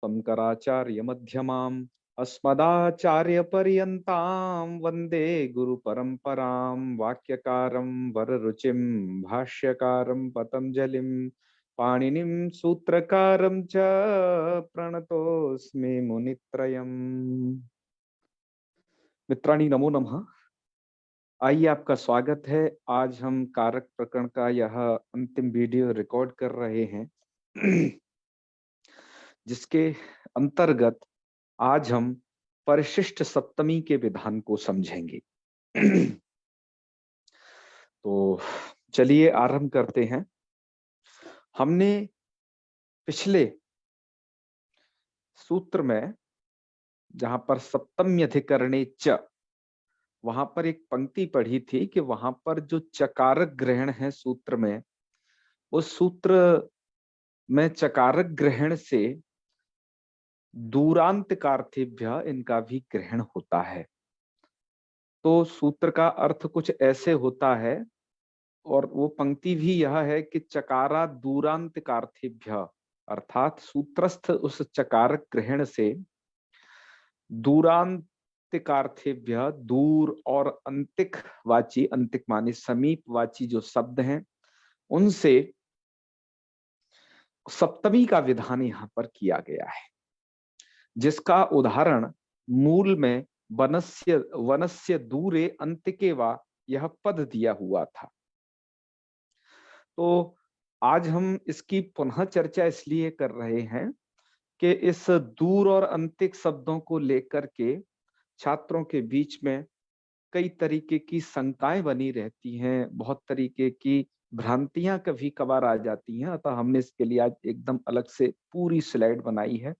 शङ्कराचार्यमध्यमाम् अस्मदाचार्यपर्यन्तां वन्दे गुरुपरम्परां वाक्यकारं वररुचिं भाष्यकारं पतञ्जलिं पाणिनिं सूत्रकारं च प्रणतोऽस्मि मुनित्रयम्। मित्राणि नमो नमः। आइए, आपका स्वागत है। आज हम कारक प्रकरण का यह अंतिम वीडियो रिकॉर्ड कर रहे हैं जिसके अंतर्गत आज हम परिशिष्ट सप्तमी के विधान को समझेंगे। तो चलिए आरंभ करते हैं। हमने पिछले सूत्र में जहां पर सप्तम्यधिकरणे च, वहां पर एक पंक्ति पढ़ी थी कि वहां पर जो चकारक ग्रहण है सूत्र में, उस सूत्र में चकारक ग्रहण से दूरांतकार्थिभ्य इनका भी ग्रहण होता है। तो सूत्र का अर्थ कुछ ऐसे होता है, और वो पंक्ति भी यह है कि चकारा दूरांतकार्थिभ्य, अर्थात सूत्रस्थ उस चकारक ग्रहण से दूरांतिकार्थेभ्य, दूर और अंतिक वाची, अंतिक माने समीप वाची जो शब्द हैं, उनसे सप्तमी का विधान यहां पर किया गया है, जिसका उदाहरण मूल में वनस्य वनस्य दूरे अंतिके वा यह पद दिया हुआ था। तो आज हम इसकी पुनः चर्चा इसलिए कर रहे हैं कि इस दूर और अंतिक शब्दों को लेकर के छात्रों के बीच में कई तरीके की शंकाएं बनी रहती हैं, बहुत तरीके की भ्रांतियां कभी कभार आ जाती हैं। अतः हमने इसके लिए आज एकदम अलग से पूरी स्लाइड बनाई है।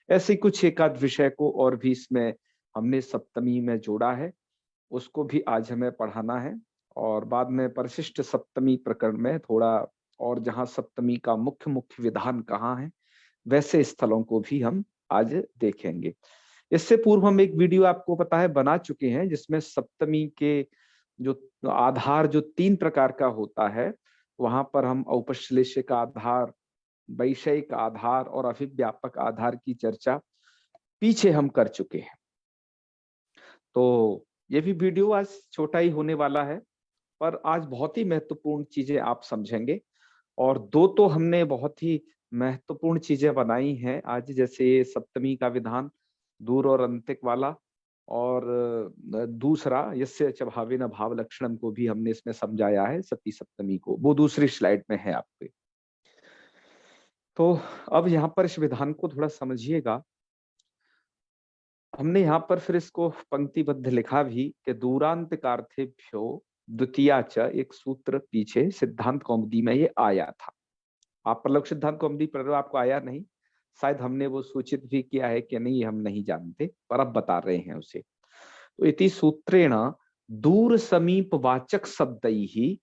ऐसे कुछ एक आध विषय को और भी इसमें हमने सप्तमी में जोड़ा है, उसको भी आज हमें पढ़ाना है। और बाद में परिशिष्ट सप्तमी प्रकरण में थोड़ा और, जहां सप्तमी का मुख्य मुख्य विधान कहाँ है, वैसे स्थलों को भी हम आज देखेंगे। इससे पूर्व हम एक वीडियो आपको पता है बना चुके हैं, जिसमें सप्तमी के जो आधार जो 3 प्रकार का होता है, वहां पर हम औपश्लेषिक आधार, वैषयिक आधार और अभिव्यापक आधार की चर्चा पीछे हम कर चुके हैं। तो ये भी वीडियो आज छोटा ही होने वाला है, पर आज बहुत ही महत्वपूर्ण चीजें आप समझेंगे। और दो तो हमने बहुत ही महत्वपूर्ण चीजें बनाई हैं आज, जैसे सप्तमी का विधान दूर और अंतिक वाला, और दूसरा यस्य च भावेन भाव लक्षणम को भी हमने इसमें समझाया है, सती सप्तमी को, वो दूसरी स्लाइड में है आपके। तो अब यहाँ पर इस विधान को थोड़ा समझिएगा। हमने यहाँ पर फिर इसको पंक्तिबद्ध लिखा भी कि दूरांतकार्थेभ्यो द्वितीया च, एक सूत्र पीछे सिद्धांत कौमुदी में ये आया था। आप परलोक सिद्धांत कौमुदी पढ़ रहे हो, आपको आया नहीं, शायद हमने वो सूचित भी किया है कि नहीं, हम नहीं जानते, पर अब बता रहे हैं उसे। तो इति सूत्रेण दूर समीप वाचक शब्द ही,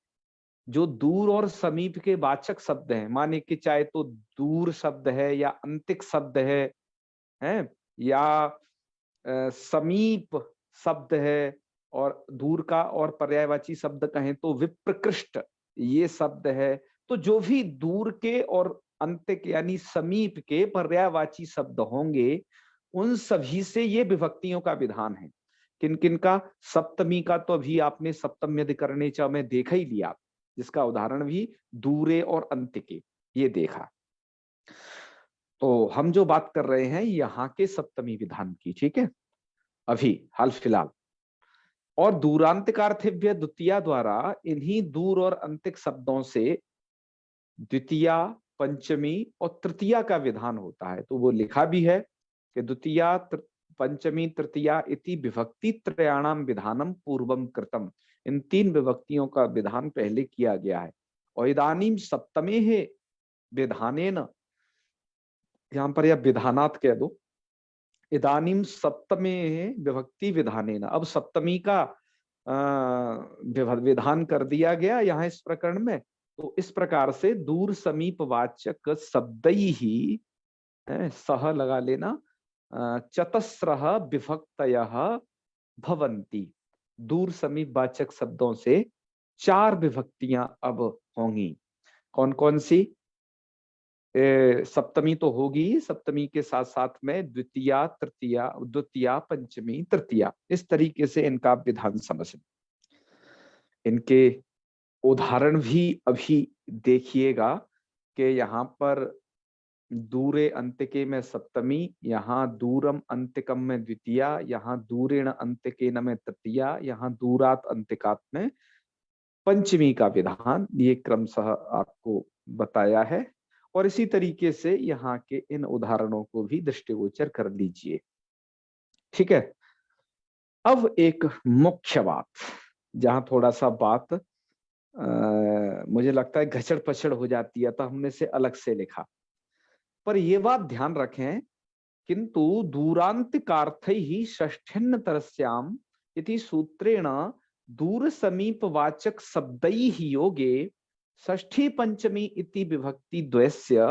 जो दूर और समीप के वाचक शब्द हैं, माने कि चाहे तो दूर शब्द है या अंतिक शब्द है या समीप शब्द है, और दूर का और पर्यायवाची शब्द कहें तो विप्रकृष्ट ये शब्द है। तो जो भी दूर के और अंतिक यानी समीप के पर्यायवाची शब्द होंगे, उन सभी से ये विभक्तियों का विधान है। किन किन का? सप्तमी का तो अभी आपने सप्तम्यधिकरणे च में देखा ही लिया, जिसका उदाहरण भी दूरे और अंतिके ये देखा। तो हम जो बात कर रहे हैं यहाँ के सप्तमी विधान की, ठीक है, अभी हाल फिलहाल। और दूरांतिकार्थिभ्य द्वितीया द्वारा इन्हीं दूर और अंतिक शब्दों से द्वितीया, पंचमी और तृतीया का विधान होता है। तो वो लिखा भी है कि द्वितीया, पंचमी, तृतीया इति विभक्ति त्रयाणाम विधानम पूर्वम कृतम। इन 3 विभक्तियों का विधान पहले किया गया है। और इदानीम सप्तमे है विधानेन, यहाँ पर यह विधानात् कह दो, इदानीम सप्तमे विभक्ति विधानेन, अब सप्तमी का विधान कर दिया गया यहाँ इस प्रकरण में। तो इस प्रकार से दूर समीप वाचक शब्द ही सह लगा लेना, चतस्रः विभक्तयः भवन्ति। दूर समीप वाचक शब्दों से 4 विभक्तियां अब होंगी। कौन कौन सी? सप्तमी तो होगी, सप्तमी के साथ साथ में द्वितीया, तृतीया, द्वितीया, पंचमी, तृतीया, इस तरीके से इनका विधान समझें। इनके उदाहरण भी अभी देखिएगा कि यहाँ पर दूरे अंतिके में सप्तमी, यहाँ दूरम अंतिकम में द्वितीया, यहाँ दूरेण अंतिकेन में तृतीया, यहाँ दूरात अंतिकात में पंचमी का विधान, ये क्रमशः आपको बताया है। और इसी तरीके से यहाँ के इन उदाहरणों को भी दृष्टिगोचर कर लीजिए। ठीक है। अब एक मुख्य बात, जहां थोड़ा सा बात मुझे लगता है घचड़ पचड़ हो जाती है, तो हमने से अलग से लिखा। पर ये बात ध्यान रखें, किंतु दूरांतिकार्थैः षष्ठ्यन्नतरस्याम् इति सूत्रेण दूर समीप वाचक शब्दैः योगे षष्ठी पंचमी इति विभक्ति द्वयस्य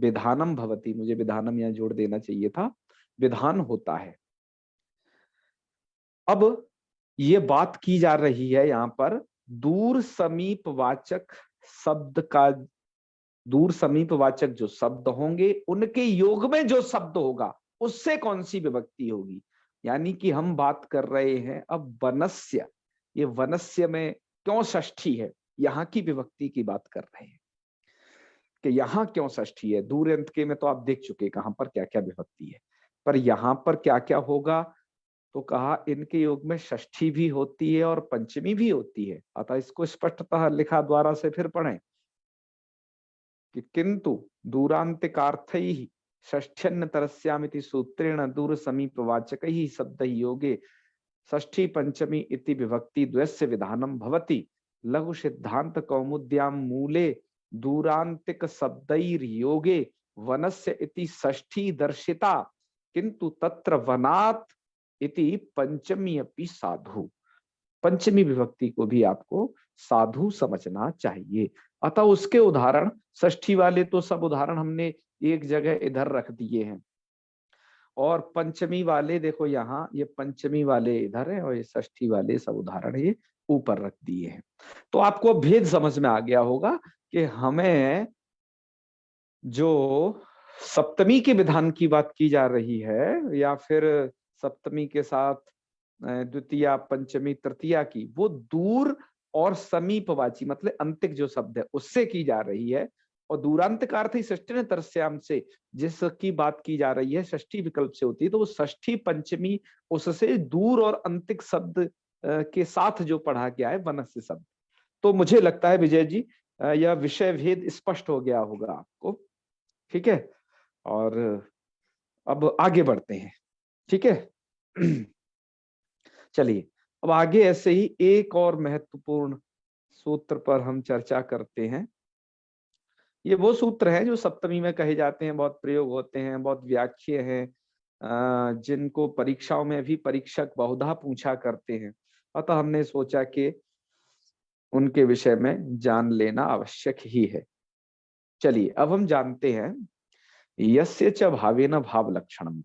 विधानम भवति। मुझे विधानम यहाँ जोड़ देना चाहिए था, विधान होता है। अब ये बात की जा रही है यहाँ पर दूर समीप वाचक शब्द का, दूर समीप वाचक जो शब्द होंगे उनके योग में जो शब्द होगा उससे कौन सी विभक्ति होगी। यानी कि हम बात कर रहे हैं अब वनस्य, ये वनस्य में क्यों षष्ठी है, यहाँ की विभक्ति की बात कर रहे हैं कि यहाँ क्यों षष्ठी है। दूर अंत के में तो आप देख चुके कहां पर क्या क्या विभक्ति है, पर यहाँ पर क्या क्या होगा, तो कहा इनके योग में षष्ठी भी होती है और पंचमी भी होती है। अतः इसको स्पष्टतः लिखा द्वारा से फिर पढ़ें कि किंतु दूरांतिकार्थैः षष्ठ्यन्नतरस्यामिति सूत्रेण दूर समीप वाचकैः शब्दैः योगे षष्ठी पंचमी इति विभक्ति द्वयस्य विधानम भवति। लघु सिद्धांत कौमुद्यां मूले दूरांतिक शब्दैर् योगे वनस्य इति षष्ठी दर्शिता, किंतु तत्र वनात् इति पंचमी अपि साधु। पंचमी विभक्ति को भी आपको साधु समझना चाहिए। अतः उसके उदाहरण षष्ठी वाले तो सब उदाहरण हमने एक जगह इधर रख दिए हैं, और पंचमी वाले देखो यहाँ, ये पंचमी वाले इधर है और ये षष्ठी वाले सब उदाहरण ये ऊपर रख दिए हैं। तो आपको भेद समझ में आ गया होगा कि हमें जो सप्तमी के विधान की बात की जा रही है, या फिर सप्तमी के साथ द्वितीया, पंचमी, तृतीया की, वो दूर और समीपवाची मतलब अंतिक जो शब्द है उससे की जा रही है। और दूरांत का अर्थ ही षष्ठ्यन्नतरस्याम् से जिसकी बात की जा रही है षष्ठी विकल्प से होती है, तो वो षष्ठी पंचमी उससे दूर और अंतिक शब्द के साथ जो पढ़ा गया है वनस्य शब्द। तो मुझे लगता है विजय जी यह विषय भेद स्पष्ट हो गया होगा आपको। ठीक है, और अब आगे बढ़ते हैं। ठीक है। चलिए अब आगे ऐसे ही एक और महत्वपूर्ण सूत्र पर हम चर्चा करते हैं। ये वो सूत्र है जो सप्तमी में कहे जाते हैं, बहुत प्रयोग होते हैं, बहुत व्याख्या हैं, जिनको परीक्षाओं में भी परीक्षक बहुधा पूछा करते हैं। अतः हमने सोचा कि उनके विषय में जान लेना आवश्यक ही है। चलिए अब हम जानते हैं यस्य च भावेन भाव लक्षणम।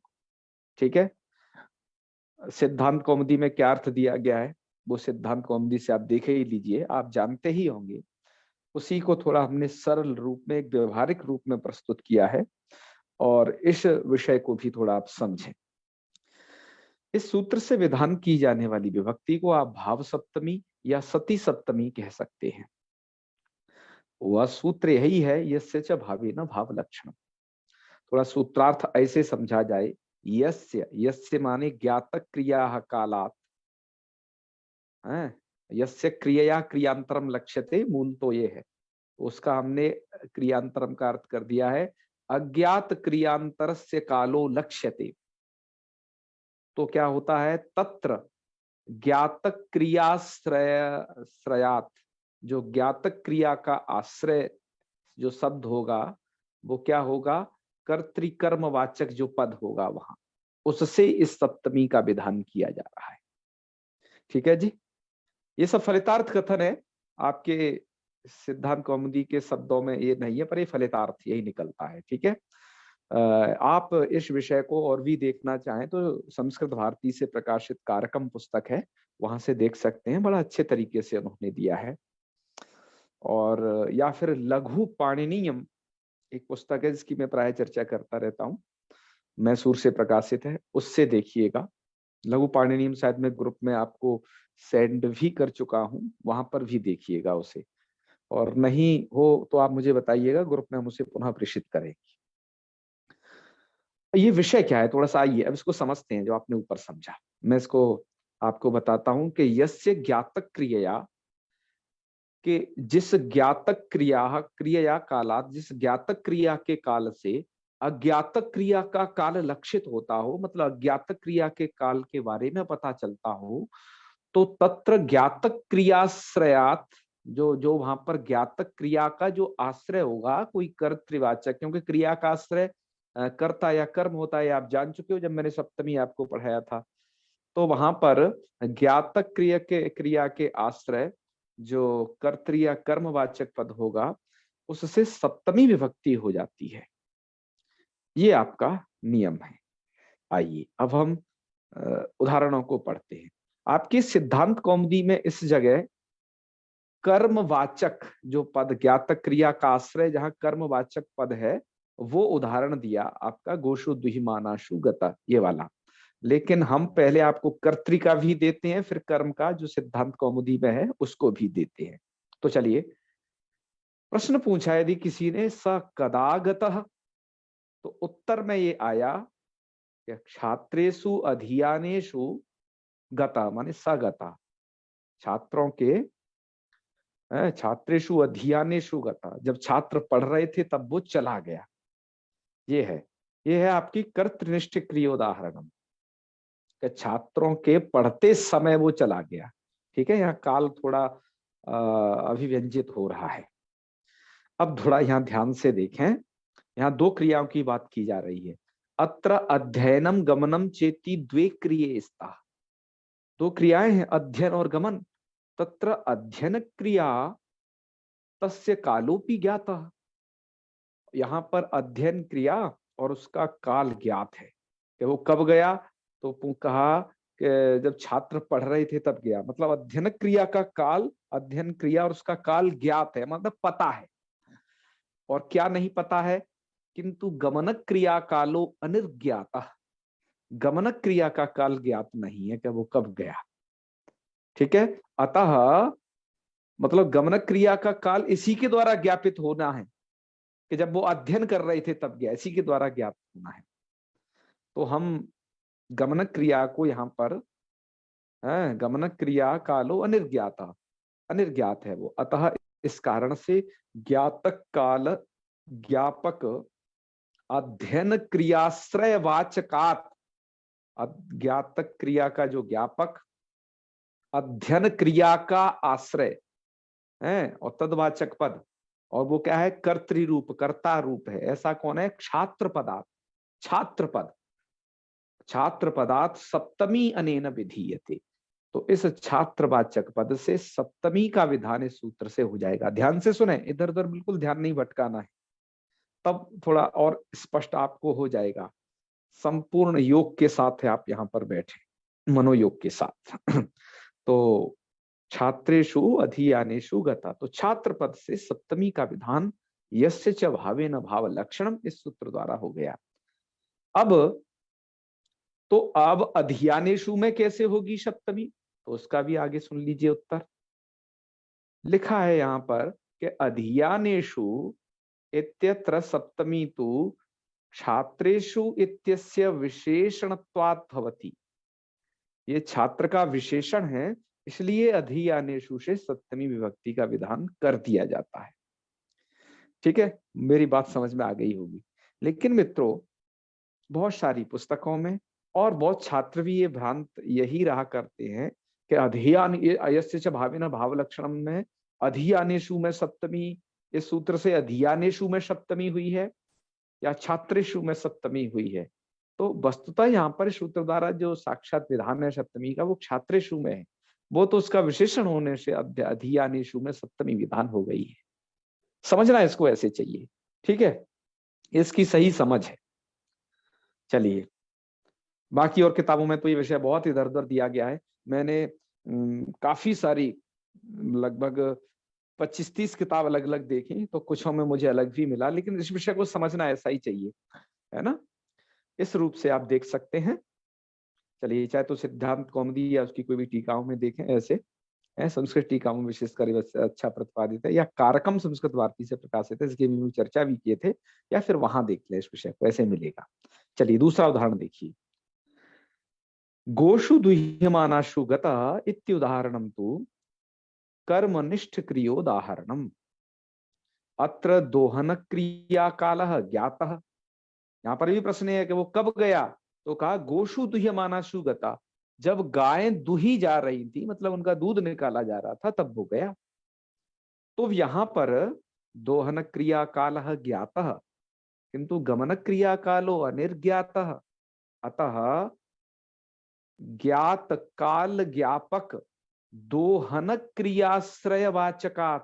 ठीक है, सिद्धांत कौमुदी में क्या अर्थ दिया गया है वो सिद्धांत कौमुदी से आप देखे ही लीजिए, आप जानते ही होंगे। उसी को थोड़ा हमने सरल रूप में, एक व्यवहारिक रूप में प्रस्तुत किया है, और इस विषय को भी थोड़ा आप समझें। इस सूत्र से विधान की जाने वाली विभक्ति को आप भाव सप्तमी या सती सप्तमी कह सकते हैं। वह सूत्र यही है, यस्य च भावेन भाव लक्षण। थोड़ा सूत्रार्थ ऐसे समझा जाए, यस्य, यस्य माने ज्ञात क्रिया कालात्, यस्य क्रिया क्रियांतरम लक्ष्यते, मूल तो ये है। उसका हमने क्रियांतरम का अर्थ कर दिया है अज्ञात क्रियांतरस्य कालो लक्ष्यते। तो क्या होता है, तत्र ज्ञातक क्रियाश्रयात, जो ज्ञातक क्रिया का आश्रय जो शब्द होगा वो क्या होगा, कर्तृकर्मवाचक जो पद होगा वहां, उससे इस सप्तमी का विधान किया जा रहा है। ठीक है जी, ये सब फलितार्थ कथन है, आपके सिद्धांत कौमुदी के शब्दों में ये नहीं है, पर ये फलितार्थ यही निकलता है। ठीक है, आप इस विषय को और भी देखना चाहें तो संस्कृत भारती से प्रकाशित कारकम पुस्तक है, वहां से देख सकते हैं, बड़ा अच्छे तरीके से उन्होंने दिया है। और या फिर लघु पाणिनीयम एक पुस्तक है जिसकी मैं प्राय चर्चा करता रहता हूँ, मैसूर से प्रकाशित है, उससे देखिएगा। लघु पाणिनि में शायद मैं ग्रुप में आपको सेंड भी कर चुका हूँ, वहां पर भी देखिएगा उसे, और नहीं हो तो आप मुझे बताइएगा, ग्रुप में हम उसे पुनः प्रेषित करेंगे। ये विषय क्या है, थोड़ा सा आइए अब इसको समझते हैं, जो आपने ऊपर समझा मैं इसको आपको बताता हूं कि यस्य ज्ञातक क्रिया, कि जिस ज्ञातक क्रिया कालात, जिस ज्ञातक क्रिया के काल से अज्ञातक क्रिया का काल लक्षित होता हो, मतलब अज्ञातक क्रिया के काल के बारे में पता चलता हो, तो तत्र ज्ञातक क्रियाश्रयात, जो जो वहां पर ज्ञातक क्रिया का जो आश्रय होगा कोई कर्तृवाचक, क्योंकि क्रिया का आश्रय कर्ता या कर्म होता है, आप जान चुके हो जब मैंने सप्तमी आपको पढ़ाया था। तो वहां पर ज्ञातक क्रिया के आश्रय जो कर्तृ या कर्मवाचक पद होगा, उससे सप्तमी विभक्ति हो जाती है। ये आपका नियम है। आइए अब हम उदाहरणों को पढ़ते हैं। आपकी सिद्धांत कौमुदी में इस जगह कर्मवाचक जो पद, ज्ञातक क्रिया का आश्रय जहां कर्मवाचक पद है, वो उदाहरण दिया आपका गोशु दुहिमानाशु गता, ये वाला। लेकिन हम पहले आपको कर्तृ का भी देते हैं, फिर कर्म का जो सिद्धांत कौमुदी में है उसको भी देते हैं। तो चलिए, प्रश्न पूछा यदि किसी ने स कदा गतः, तो उत्तर में ये आया कि छात्रेषु अधीयानेषु गता, माने सगता, छात्रों के छात्रेषु अधीयानेषु गता, जब छात्र पढ़ रहे थे तब वो चला गया। ये है आपकी कर्तनिष्ठ क्रियोदाहरणम, कि छात्रों के पढ़ते समय वो चला गया। ठीक है, यहाँ काल थोड़ा अभिव्यंजित हो रहा है। अब थोड़ा यहाँ ध्यान से देखें, यहाँ दो क्रियाओं की बात की जा रही है। अत्र अध्ययनम गमनम चेति द्वे क्रिये स्तः, दो क्रियाएं हैं, अध्ययन और गमन। तत्र अध्ययन क्रिया तस्य कालोपि ज्ञातः, यहाँ पर अध्ययन क्रिया और उसका काल ज्ञात है कि वो कब गया। तो कहा कि जब छात्र पढ़ रहे थे तब गया, मतलब अध्ययन क्रिया का काल, अध्ययन क्रिया और उसका काल ज्ञात है, मतलब पता है। और क्या नहीं पता है, किंतु गमन क्रिया कालो अनिर्ज्ञात, गमन क्रिया का काल ज्ञात नहीं है कि वो कब गया। ठीक है, अतः मतलब गमन क्रिया का काल इसी के द्वारा ज्ञापित होना है कि जब वो अध्ययन कर रहे थे तब गया, इसी के द्वारा ज्ञात होना है। तो हम गमन क्रिया को यहाँ पर गमन क्रिया कालो अनिर्ज्ञात, अनिर्ज्ञात है वो, अतः इस कारण से ज्ञातक काल ज्ञापक अध्ययन क्रियाश्रय वाचकात, ज्ञातक क्रिया का जो ज्ञापक अध्ययन क्रिया का आश्रय है, और तदवाचक पद, और वो क्या है, कर्तृ रूप, कर्ता रूप है। ऐसा कौन है, छात्र पदार्थ, छात्र पद, छात्र पदार्थ सप्तमी अनेन विधीयते। तो इस छात्रवाचक पद से सप्तमी का विधान इस सूत्र से हो जाएगा। ध्यान से सुने, इधर उधर बिल्कुल ध्यान नहीं भटकाना है, तब थोड़ा और स्पष्ट आपको हो जाएगा। संपूर्ण योग के साथ है, आप यहाँ पर बैठे मनोयोग के साथ। तो छात्रेषु अधीयानेषु गता, तो छात्र पद से सप्तमी का विधान यस्य च भावेन भाव लक्षणम इस सूत्र द्वारा हो गया। अब अधीयानेषु में कैसे होगी सप्तमी, तो उसका भी आगे सुन लीजिए उत्तर। लिखा है यहाँ पर कि अधीयानेषु इत्यत्र सप्तमी तु छात्रेषु इत्यस्य विशेषणत्वात् भवति, ये छात्र का विशेषण है, इसलिए अधीयानेषु से सप्तमी विभक्ति का विधान कर दिया जाता है। ठीक है, मेरी बात समझ में आ गई होगी। लेकिन मित्रों, बहुत सारी पुस्तकों में और बहुत छात्र भी ये भ्रांत यही रहा करते हैं कि अधीयान, ये अयस्य च भावेन भाव लक्षणम में अधीयानेषु में सप्तमी, इस सूत्र से अधीयानेषु में सप्तमी हुई है या छात्रेषु में सप्तमी हुई है। तो वस्तुतः यहाँ पर सूत्र द्वारा जो साक्षात विधान है सप्तमी का, वो छात्रेषु में है, वो तो उसका विशेषण होने से अधीयानेषु में सप्तमी विधान हो गई है। समझना इसको ऐसे चाहिए, ठीक है, इसकी सही समझ है। चलिए, बाकी और किताबों में तो ये विषय बहुत इधर उधर दिया गया है। मैंने काफी सारी, लगभग 25-30 किताब अलग अलग देखी तो कुछों में मुझे अलग भी मिला, लेकिन इस विषय को समझना ऐसा ही चाहिए, है ना। इस रूप से आप देख सकते हैं। चलिए, चाहे तो सिद्धांत कौमुदी या उसकी कोई भी टीकाओं में देखें, ऐसे है संस्कृत टीकाओं में विशेषकर अच्छा प्रतिपादित है, या कारकम संस्कृत भारती से प्रकाशित है, इसकी भी चर्चा भी किए थे, या फिर वहां देख ले, इस विषय को ऐसे मिलेगा। चलिए दूसरा उदाहरण देखिए। गोषु दुह्यमानाशु गतः इत्युदाहरणं तु कर्मनिष्ठ क्रियोदाहरणम्। अत्र दोहन क्रिया कालः ज्ञातः। यहाँ पर भी प्रश्न है कि वो कब गया, तो कहा गोषु दुह्यमानाशु गता, जब गायें दुही जा रही थी, मतलब उनका दूध निकाला जा रहा था, तब वो गया। तो यहाँ पर दोहन क्रिया कालः ज्ञातः किंतु गमन क्रिया कालो अनिर्ज्ञातः। अतः ज्ञात काल ज्ञापक दोहन क्रियाश्रयवाचकात्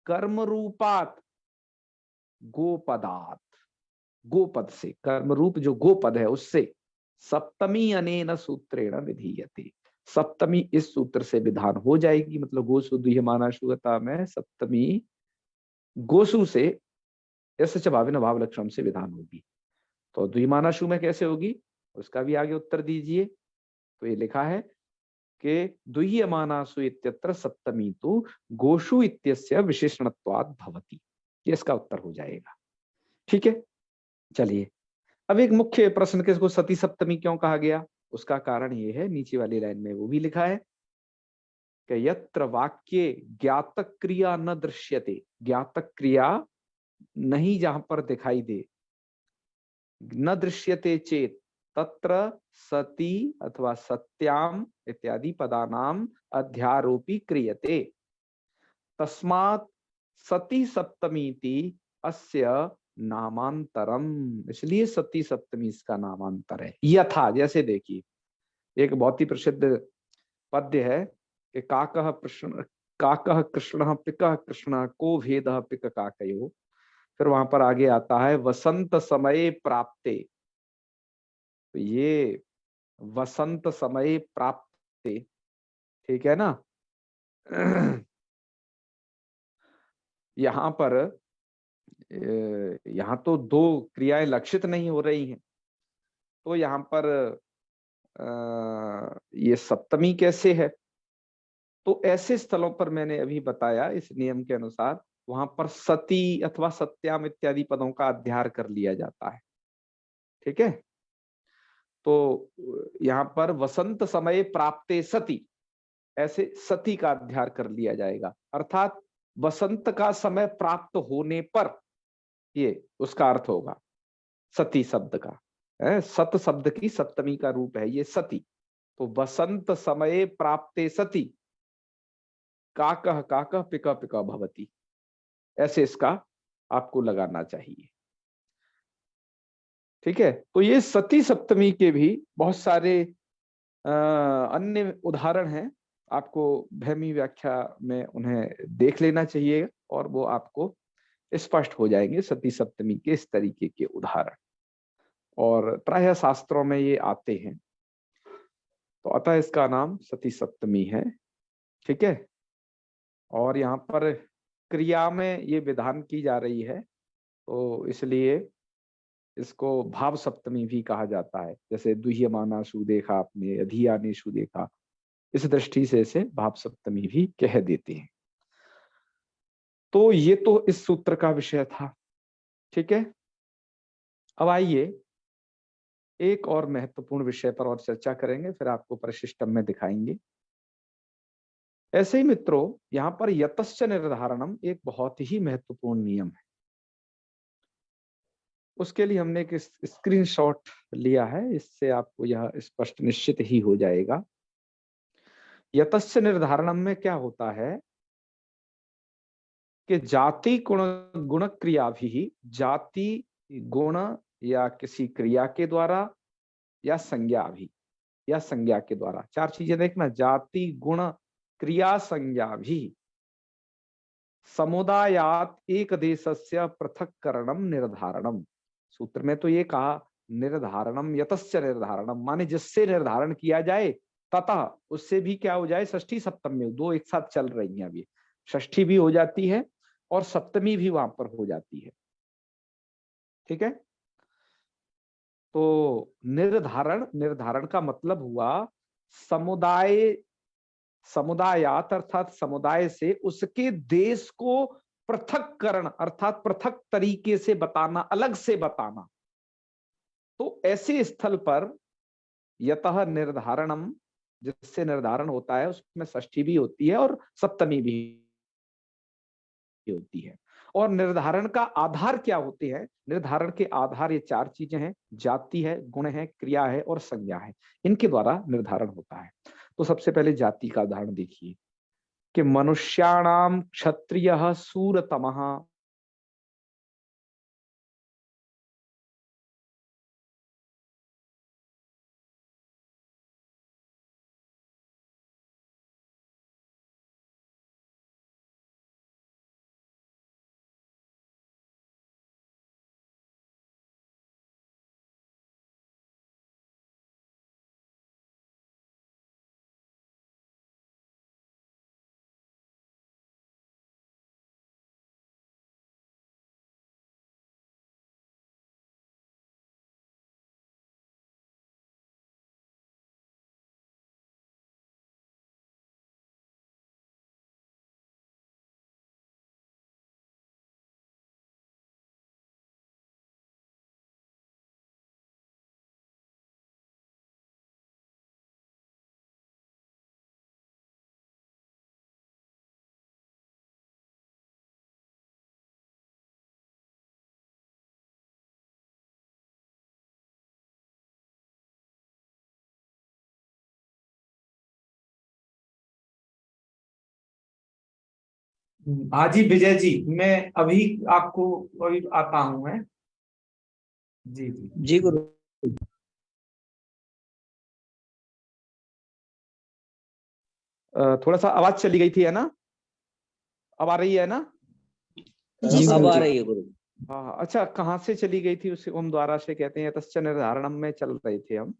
कर्म रूपात गोपदात, गोपद से, कर्म रूप जो गोपद है उससे सप्तमी अनेन सूत्रेण विधीयते। सप्तमी इस सूत्र से विधान हो जाएगी, मतलब गोसु दुह्यमानाशुगता में सप्तमी गोसु से यस्य च भावेन भाव लक्षण से विधान होगी। तो द्विमानाशु में कैसे होगी, उसका भी आगे उत्तर दीजिए। तो ये लिखा है कि दुह्यमानासु इत्यत्र सप्तमी तु गोषु इत्यस्य विशेषणत्वात् भवति, ये इसका उत्तर हो जाएगा। ठीक है, चलिए अब एक मुख्य प्रश्न के, इसको सती सप्तमी क्यों कहा गया, उसका कारण ये है, नीचे वाली लाइन में वो भी लिखा है कि यत्र वाक्ये ज्ञातक क्रिया न दृश्यते, ज्ञातक क्रिया नहीं जहां पर दिखाई दे, न दृश्यते चेत तत्र सती अथवा सत्याम इत्यादि पदानाम अध्यारोपी क्रियते। तस्मात् सती सप्तमीति अस्य नामांतरम, इसलिए सती सप्तमी इसका नामांतर है। यथा, जैसे देखिए एक बहुत ही प्रसिद्ध पद्य है कि काकः कृष्ण पिकः कृष्ण को भेदः पिक काकयो। फिर वहां पर आगे आता है वसंत समय प्राप्ते, तो ये वसंत समय प्राप्ते, ठीक है ना। यहाँ पर यहाँ तो दो क्रियाएं लक्षित नहीं हो रही हैं, तो यहाँ पर ये सप्तमी कैसे है। तो ऐसे स्थलों पर मैंने अभी बताया इस नियम के अनुसार वहां पर सती अथवा सत्याम इत्यादि पदों का अध्यार कर लिया जाता है। ठीक है, तो यहाँ पर वसंत समय प्राप्ते सती, ऐसे सती का अध्यार कर लिया जाएगा, अर्थात वसंत का समय प्राप्त होने पर, ये उसका अर्थ होगा सती शब्द का। सत शब्द की सप्तमी का रूप है ये सती। तो वसंत समय प्राप्ते सती काकः काकः पिका पिका भवति, ऐसे इसका आपको लगाना चाहिए। ठीक है, तो ये सती सप्तमी के भी बहुत सारे अन्य उदाहरण हैं, आपको भैमी व्याख्या में उन्हें देख लेना चाहिए और वो आपको स्पष्ट हो जाएंगे सती सप्तमी के इस तरीके के उदाहरण, और प्रायः शास्त्रों में ये आते हैं। तो अतः इसका नाम सती सप्तमी है। ठीक है, और यहाँ पर क्रिया में ये विधान की जा रही है, तो इसलिए इसको भाव सप्तमी भी कहा जाता है। जैसे दुह्यमानाशु देखा आपने, अधियानेशु देखा, इस दृष्टि से इसे भाव सप्तमी भी कह देते हैं। तो ये तो इस सूत्र का विषय था। ठीक है, अब आइए एक और महत्वपूर्ण विषय पर और चर्चा करेंगे, फिर आपको परिशिष्टम में दिखाएंगे। ऐसे ही मित्रों, यहाँ पर यतश्च निर्धारणम एक बहुत ही महत्वपूर्ण नियम है। उसके लिए हमने एक स्क्रीनशॉट लिया है, इससे आपको यह स्पष्ट निश्चित ही हो जाएगा। यतश्च निर्धारणम में क्या होता है कि जाति गुण क्रिया भी, जाति गुण या किसी क्रिया के द्वारा या संज्ञा भी, या संज्ञा के द्वारा, चार चीजें देखना, जाति गुण क्रिया संज्ञा भी समुदायात एक देशस्य पृथक्करणम निर्धारणम। सूत्र में तो ये कहा निर्धारणम यतश्च निर्धारणम, माने जिससे निर्धारण किया जाए तथा उससे भी क्या हो जाए, षष्ठी सप्तमी, दो एक साथ चल रही हैं अभी, षष्ठी भी हो जाती है और सप्तमी भी वहां पर हो जाती है। ठीक है, तो निर्धारण, निर्धारण का मतलब हुआ समुदाय, समुदायात अर्थात समुदाय से उसके देश को पृथक्करण अर्थात पृथक तरीके से बताना, अलग से बताना। तो ऐसे स्थल पर यतः निर्धारणम, जिससे निर्धारण होता है, उसमें षष्ठी भी होती है और सप्तमी भी होती है। और निर्धारण का आधार क्या होते हैं? निर्धारण के आधार ये चार चीजें हैं, जाति है, गुण है, क्रिया है और संज्ञा है। इनके द्वारा निर्धारण होता है। तो सबसे पहले जाति का उदाहरण देखिए कि मनुष्याणाम क्षत्रियः सूरतमः। हाँ जी विजय जी, मैं अभी आपको अभी आता हूँ मैं। जी जी जी गुरु। थोड़ा सा आवाज चली गई थी, है ना? अब आ रही है ना? जी अब आ रही है गुरु। हाँ हाँ, अच्छा, कहाँ से चली गई थी? उसे ओम द्वारा से कहते हैं, तस्य निर्धारणम में चल रहे थे हम,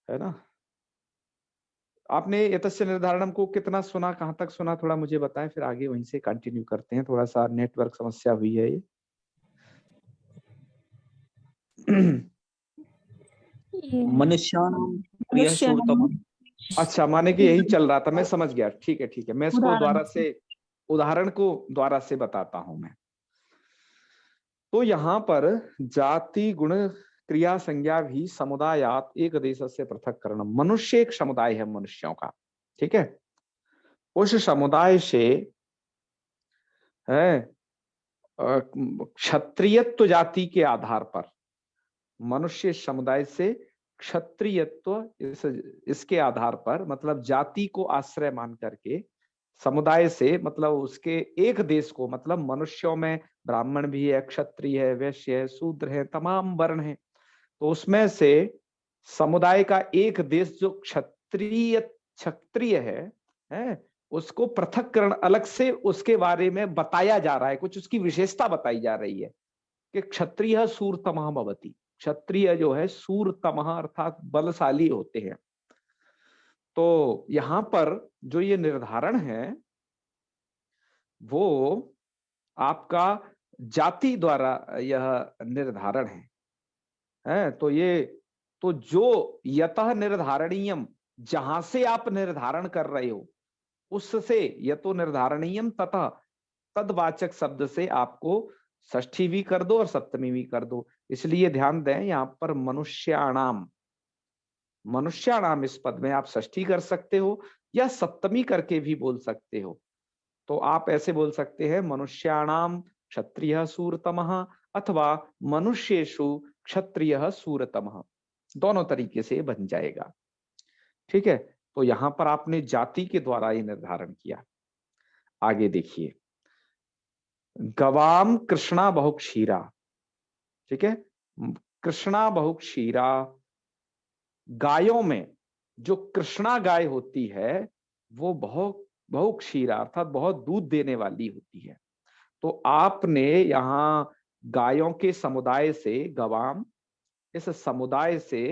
है ना? आपने यतस्य निर्धारणम को कितना सुना, कहाँ तक सुना, थोड़ा मुझे बताएं, फिर आगे वहीं से कंटिन्यू करते हैं। थोड़ा सा नेटवर्क समस्या हुई है ये। मनुष्याणाम प्रियः सूरतमः। अच्छा, माने कि यही चल रहा था, मैं समझ गया। ठीक है ठीक है, मैं इसको द्वारा से, उदाहरण को द्वारा से बताता हूं मैं। तो यहाँ पर जाति गुण क्रिया संज्ञा भी समुदायात एक देश से पृथक करना। मनुष्य एक समुदाय है मनुष्यों का, ठीक है? उस समुदाय से है क्षत्रियत्व जाति के आधार पर, मनुष्य समुदाय से क्षत्रियत्व इसके आधार पर, मतलब जाति को आश्रय मान करके, समुदाय से मतलब उसके एक देश को, मतलब मनुष्यों में ब्राह्मण भी है, क्षत्रिय है, वैश्य है, शूद्र है, तमाम वर्ण है। तो उसमें से समुदाय का एक देश जो क्षत्रिय क्षत्रिय है, उसको पृथक्करण अलग से उसके बारे में बताया जा रहा है, कुछ उसकी विशेषता बताई जा रही है कि क्षत्रिय सूरतमः भवति। क्षत्रिय जो है सूरतमः अर्थात बलशाली होते हैं। तो यहां पर जो ये निर्धारण है वो आपका जाति द्वारा यह निर्धारण है। तो ये, तो जो यतः निर्धारणीयम, जहां से आप निर्धारण कर रहे हो उससे, यतो निर्धारणीयम तथा तदवाचक शब्द से आपको षष्ठी भी कर दो और सप्तमी भी कर दो। इसलिए ध्यान दें, यहां पर मनुष्याणाम, मनुष्याणाम इस पद में आप षष्ठी कर सकते हो या सप्तमी करके भी बोल सकते हो। तो आप ऐसे बोल सकते हैं, मनुष्याणाम क्षत्रिय सूरतमः अथवा मनुष्येषु क्षत्रिय सूरतमः, दोनों तरीके से बन जाएगा। ठीक है, तो यहां पर आपने जाति के द्वारा ये निर्धारण किया। आगे देखिए, गवाम कृष्णा बहुक्षीरा। ठीक है, कृष्णा बहुक्षीरा, गायों में जो कृष्णा गाय होती है वो बहुक्षीरा अर्थात बहुत दूध देने वाली होती है। तो आपने यहाँ गायों के समुदाय से, गवाम, इस समुदाय से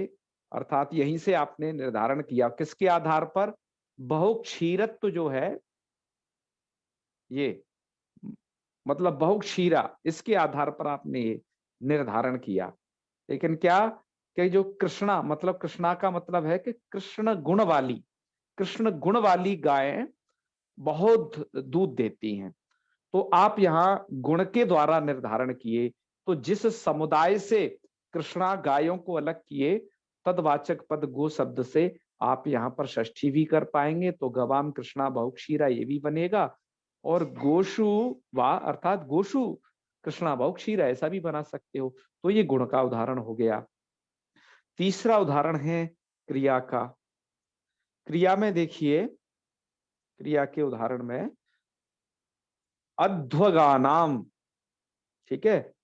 अर्थात यहीं से आपने निर्धारण किया, किसके आधार पर? बहुक्षीरत्व जो है ये, मतलब बहुक्षीरा, इसके आधार पर आपने ये निर्धारण किया। लेकिन क्या कि जो कृष्णा, मतलब कृष्णा का मतलब है कि कृष्ण गुण वाली, कृष्ण गुण वाली गायें बहुत दूध देती हैं। तो आप यहाँ गुण के द्वारा निर्धारण किए, तो जिस समुदाय से कृष्णा गायों को अलग किए, तदवाचक पद गो शब्द से आप यहाँ पर षष्ठी भी कर पाएंगे, तो गवाम कृष्णा बहुक्षीरा ये भी बनेगा। और गोशु वा अर्थात गोशु कृष्णा बहुक्षीरा ऐसा भी बना सकते हो। तो ये गुण का उदाहरण हो गया। तीसरा उदाहरण है क्रिया का। क्रिया में देखिए, क्रिया के उदाहरण में अध्वगानाम, ठीक है,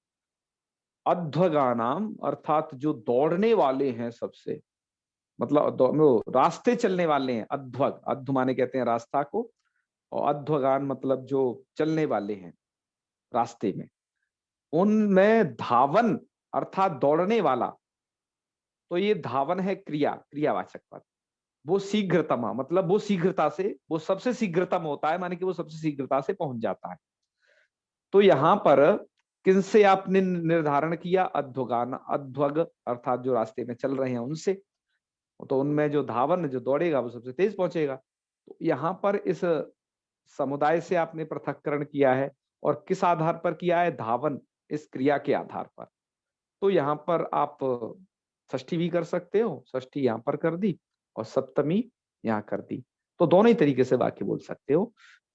अध्वगानाम अर्थात जो दौड़ने वाले हैं सबसे, मतलब रास्ते चलने वाले हैं। अध्वग, अध्व माने कहते हैं रास्ता को, और अध्वगान मतलब जो चलने वाले हैं रास्ते में, उनमें धावन अर्थात दौड़ने वाला। तो ये धावन है क्रिया, क्रियावाचक पद। वो शीघ्रतमा, मतलब वो शीघ्रता से, वो सबसे शीघ्रतम होता है, माने कि वो सबसे शीघ्रता से पहुंच जाता है। तो यहां पर किनसे आपने निर्धारण किया? अध्वगान, अध्वग अर्थात जो रास्ते में चल रहे हैं उनसे। तो उनमें जो धावन, जो दौड़ेगा वो सबसे तेज पहुंचेगा। तो यहाँ पर इस समुदाय से आपने पृथक्करण किया है, और किस आधार पर किया है? धावन, इस क्रिया के आधार पर। तो यहाँ पर आप षष्ठी भी कर सकते हो, षष्ठी यहाँ पर कर दी और सप्तमी यहाँ कर दी। तो दोनों ही तरीके से वाक्य बोल सकते हो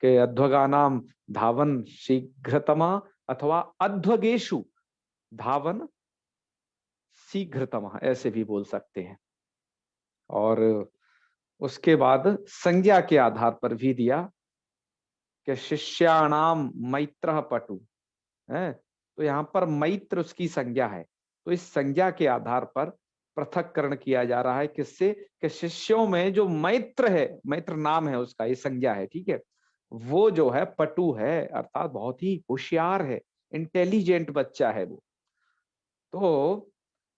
कि अध्वगानाम धावन शीघ्रतमा, अथवा अध्वगेशु धावन शीघ्रतमा, ऐसे भी बोल सकते हैं। और उसके बाद संज्ञा के आधार पर भी दिया कि शिष्याणाम मैत्र पटु है। तो यहाँ पर मैत्र उसकी संज्ञा है। तो इस संज्ञा के आधार पर पृथक्करण किया जा रहा है, किससे? कि शिष्यों में जो मैत्र है, मैत्र नाम है उसका, ये संज्ञा है, ठीक है, वो जो है पटु है, अर्थात बहुत ही होशियार है, इंटेलिजेंट बच्चा है वो। तो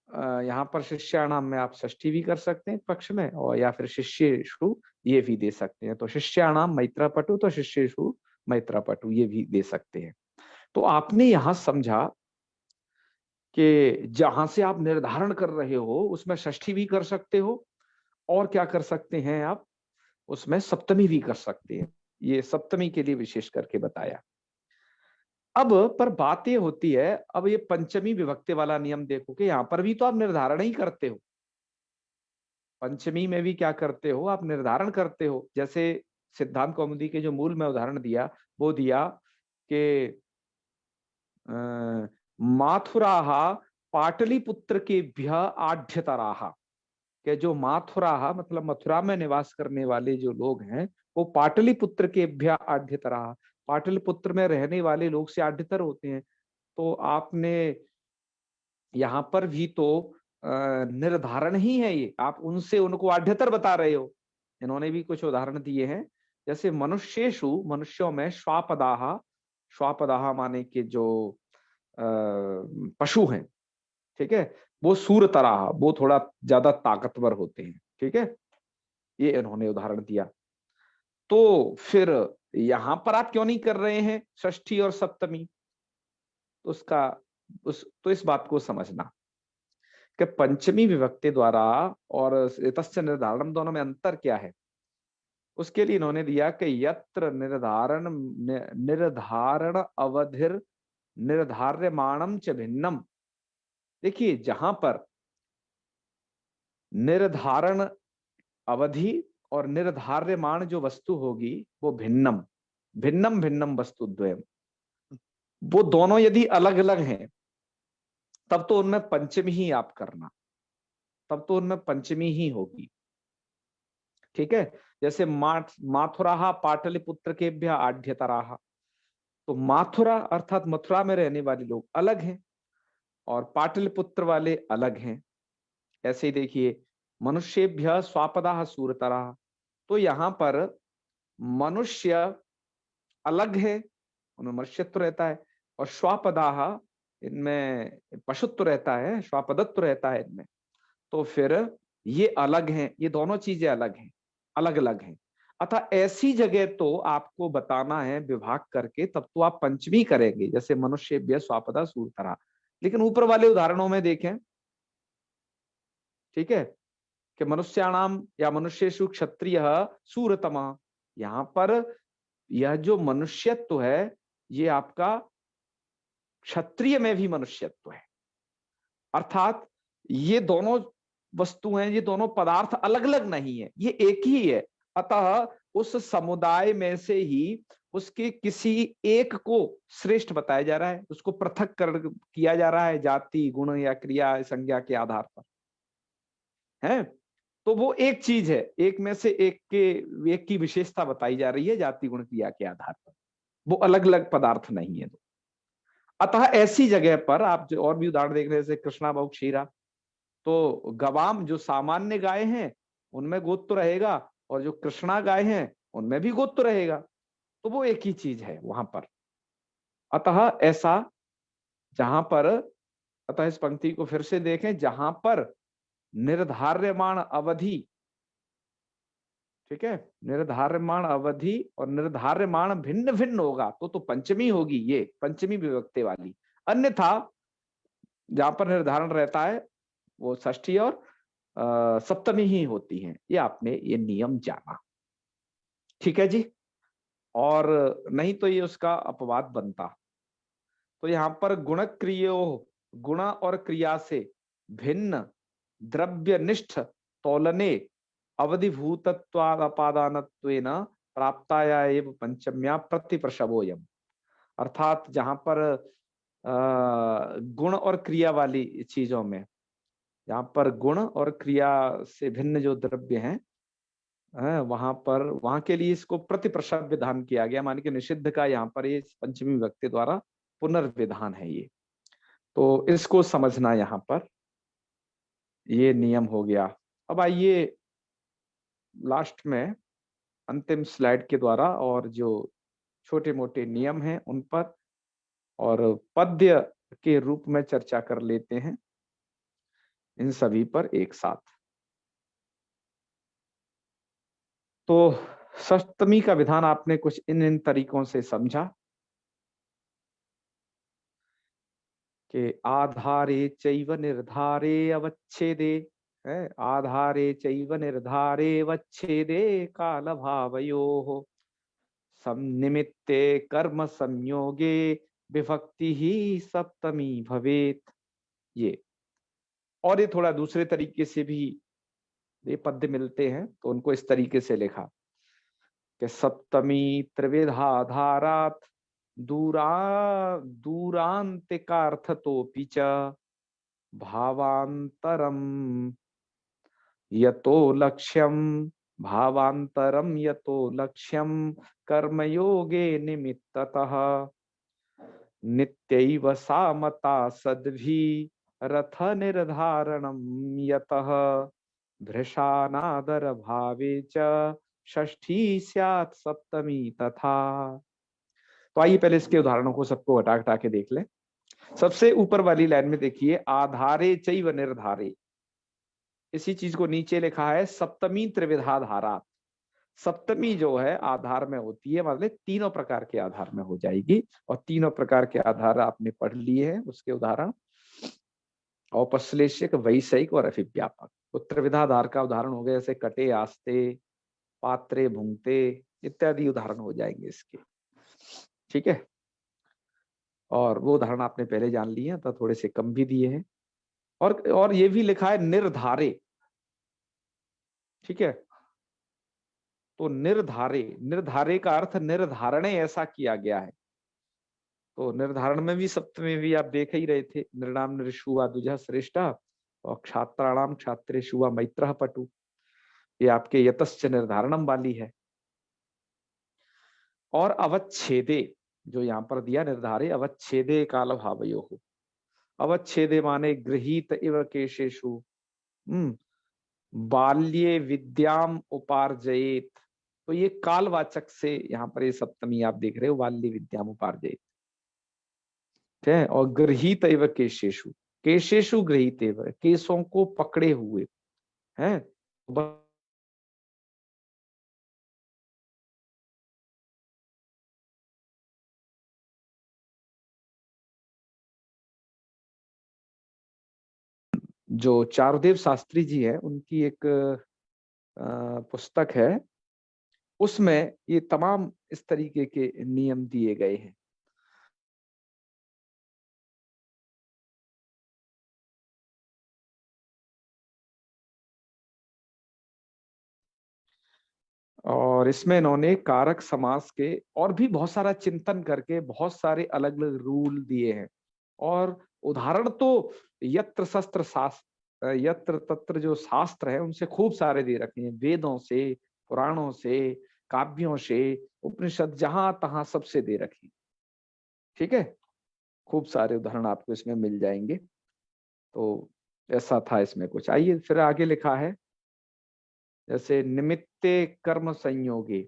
यहाँ पर शिष्याणाम में आप षष्ठी भी कर सकते हैं पक्ष में, और या फिर शिष्येषु ये भी दे सकते हैं। तो शिष्याणाम मैत्र पटु, तो शिष्येषु मैत्र पटु ये भी दे सकते हैं। तो आपने यहां समझा कि जहां से आप निर्धारण कर रहे हो उसमें षष्ठी भी कर सकते हो, और क्या कर सकते हैं आप? उसमें सप्तमी भी कर सकते हैं। ये सप्तमी के लिए विशेष करके बताया। अब पर बात ये होती है, अब ये पंचमी विभक्ति वाला नियम देखो कि यहाँ पर भी तो आप निर्धारण ही करते हो। पंचमी में भी क्या करते हो? आप निर्धारण करते हो। जैसे सिद्धांत कौमुदी के जो मूल में उदाहरण दिया, वो दिया कि माथुराः पाटलिपुत्र के भ्य आढ्यतराः, के जो माथुराः मतलब मथुरा में निवास करने वाले जो लोग हैं, वो पाटलिपुत्र के भ्य आढ्यतराः, पाटलिपुत्र में रहने वाले लोग से आढ्यतर होते हैं। तो आपने यहाँ पर भी तो निर्धारण ही है ये, आप उनसे उनको आढ्यतर बता रहे हो। इन्होंने भी कुछ उदाहरण दिए हैं, जैसे मनुष्येषु, मनुष्यों में श्वापदाः, श्वापदाः माने कि जो पशु हैं, ठीक है, वो सूरतराः, वो थोड़ा ज्यादा ताकतवर होते हैं, ठीक है, ये इन्होंने उदाहरण दिया। तो फिर यहां पर आप क्यों नहीं कर रहे हैं षष्ठी और सप्तमी? उसका तो इस बात को समझना कि पंचमी विभक्ति द्वारा और तस्य निर्धारण, दोनों में अंतर क्या है। उसके लिए इन्होंने दिया कि यत्र निर्धारण, निर्धारण अवधिर निर्धार्यमाणम च भिन्नम। देखिए जहां पर निर्धारण अवधि और निर्धार्यमाण जो वस्तु होगी वो भिन्नम, भिन्नम भिन्नम वस्तु द्वयम, वो दोनों यदि अलग अलग हैं तब तो उनमें पंचमी ही आप करना, तब तो उनमें पंचमी ही होगी, ठीक है। जैसे माथुराः पाटलिपुत्र के भ्य आढ्यतराः, तो माथुरा अर्थात मथुरा में रहने वाले लोग अलग हैं और पाटलिपुत्र वाले अलग हैं। ऐसे ही देखिए मनुष्येभ्य स्वापदाः सूरतराः, तो यहाँ पर मनुष्य अलग है, उनमें मनुष्यत्व रहता है, और श्वापदाः, इनमें पशुत्व रहता है, श्वापदत्व रहता है इनमें। तो फिर ये अलग हैं, ये दोनों चीजें अलग हैं, अलग अलग हैं। अतः ऐसी जगह तो आपको बताना है विभाग करके, तब तो आप पंचमी करेंगे, जैसे मनुष्येभ्यः स्वापदा सूरतरा। लेकिन ऊपर वाले उदाहरणों में देखें, ठीक है, कि मनुष्याणाम या मनुष्येषु क्षत्रिय सूरतमा, यहाँ पर यह जो मनुष्यत्व है ये आपका क्षत्रिय में भी मनुष्यत्व है। अर्थात ये दोनों वस्तु हैं, ये दोनों पदार्थ अलग अलग नहीं है, ये एक ही है। अतः उस समुदाय में से ही उसके किसी एक को श्रेष्ठ बताया जा रहा है, उसको पृथक कर किया जा रहा है जाति गुण या क्रिया संज्ञा के आधार पर, है। तो वो एक चीज है, एक में से एक की विशेषता बताई जा रही है जाति गुण क्रिया के आधार पर, वो अलग अलग पदार्थ नहीं है। अतः ऐसी जगह पर आप जो और भी उदाहरण देख रहे हैं, जैसे कृष्णा बहु क्षीरा, तो गवाम जो सामान्य गाय हैं उनमें गोत्र रहेगा, और जो कृष्णा गाय हैं उनमें भी गोत्र रहेगा, तो वो एक ही चीज है वहां पर। अतः ऐसा जहां पर, अतः इस पंक्ति को फिर से देखें, जहां पर निर्धार्यमाण अवधि, ठीक है, निर्धार्यमाण अवधि और निर्धार्यमाण भिन्न भिन्न होगा तो पंचमी होगी, ये पंचमी विभक्ति वाली। अन्यथा जहां पर निर्धारण रहता है वो षष्ठी और सप्तमी ही होती हैं। ये आपने ये नियम जाना, ठीक है जी। और नहीं तो ये उसका अपवाद बनता। तो यहाँ पर गुणक्रियो, गुण और क्रिया से भिन्न द्रव्यनिष्ठ तौलने अवधिभूतत्वादानत्वेन प्राप्ताया एव पंचम्या प्रतिप्रसवोयम्। अर्थात जहां पर गुण और क्रिया वाली चीजों में, यहाँ पर गुण और क्रिया से भिन्न जो द्रव्य हैं, वहां पर, वहां के लिए इसको प्रतिप्रसव विधान किया गया, माने कि निषिद्ध का यहाँ पर ये पंचमी विभक्ति द्वारा पुनर्विधान है ये। तो इसको समझना, यहाँ पर ये नियम हो गया। अब आइए लास्ट में अंतिम स्लाइड के द्वारा और जो छोटे मोटे नियम हैं उन पर और पद्य के रूप में चर्चा कर लेते हैं, इन सभी पर एक साथ। तो सप्तमी का विधान आपने कुछ इन तरीकों से समझा कि आधारे चैव निर्धारे अवच्छेदे, है, आधारे चैव निर्धारे वच्छेदे काल भावयोः निमित्ते कर्म संयोगे विभक्ति ही सप्तमी भवेत। ये और ये थोड़ा दूसरे तरीके से भी ये पद्य मिलते हैं, तो उनको इस तरीके से लिखा कि सप्तमी त्रिविधा धारात दूरांतिकार्थतोपि च भावांतरम यतो लक्ष्यम, भावांतरम यतो लक्ष्यम कर्मयोगे निमित्ततः नित्यैव सामता सद्भि रथ निर्धारणम यतः भृशानादर भावे च षष्ठी स्यात् सप्तमी तथा। तो आइए पहले इसके उदाहरणों को सबको हटा हटा के देख लें। सबसे ऊपर वाली लाइन में देखिए, आधारे चैव निर्धारे, इसी चीज को नीचे लिखा है सप्तमी त्रिविधा धारा। सप्तमी जो है आधार में होती है, मतलब तीनों प्रकार के आधार में हो जाएगी, और तीनों प्रकार के आधार आपने पढ़ लिए हैं, उसके उदाहरण औपश्लेषिक, वैषयिक और अभिव्यापक। तो त्रिविधाधार का उदाहरण हो गया जैसे कटे, आस्ते, पात्रे, भुंगते इत्यादि उदाहरण हो जाएंगे इसके, ठीक है। और वो उदाहरण आपने पहले जान लिए हैं, तो थोड़े से कम भी दिए हैं। और ये भी लिखा है निर्धारे, ठीक है। तो निर्धारे, निर्धारे का अर्थ निर्धारणे ऐसा किया गया है। तो निर्धारण में भी सप्तमी भी आप देख ही रहे थे, निर्णाम निर्षुवा द्विजा श्रेष्ठ और क्षात्राणाम क्षात्रेषुवा मैत्रः पटु, ये आपके यतश्च निर्धारणम वाली है। और अवच्छेदे जो यहाँ पर दिया, निर्धारे अवच्छेदे काल भावयोः, अवच्छेदे माने गृहीत इव केशेषु बाल्ये विद्याम उपार्जयेत। तो ये कालवाचक से यहाँ पर ये सप्तमी आप देख रहे हो, बाल्ये विद्याम उपार्जयेत, ठीक है। और गृहीत इव केशेषु, केशेषु गृहीत इव, केसों को पकड़े हुए, हैं। जो चारुदेव शास्त्री जी है उनकी एक पुस्तक है, उसमें ये तमाम इस तरीके के नियम दिए गए हैं। और इसमें इन्होंने कारक समास के और भी बहुत सारा चिंतन करके बहुत सारे अलग अलग रूल दिए हैं। और उदाहरण तो यत्र शस्त्र शास्त्र, यत्र तत्र जो शास्त्र है उनसे खूब सारे दे रखे हैं, वेदों से, पुराणों से, काव्यों से, उपनिषद, जहां तहां सबसे दे रखी। ठीक है, खूब सारे उदाहरण आपको इसमें मिल जाएंगे। तो ऐसा था इसमें कुछ। आइए फिर आगे लिखा है, जैसे निमित्ते कर्म संयोगे,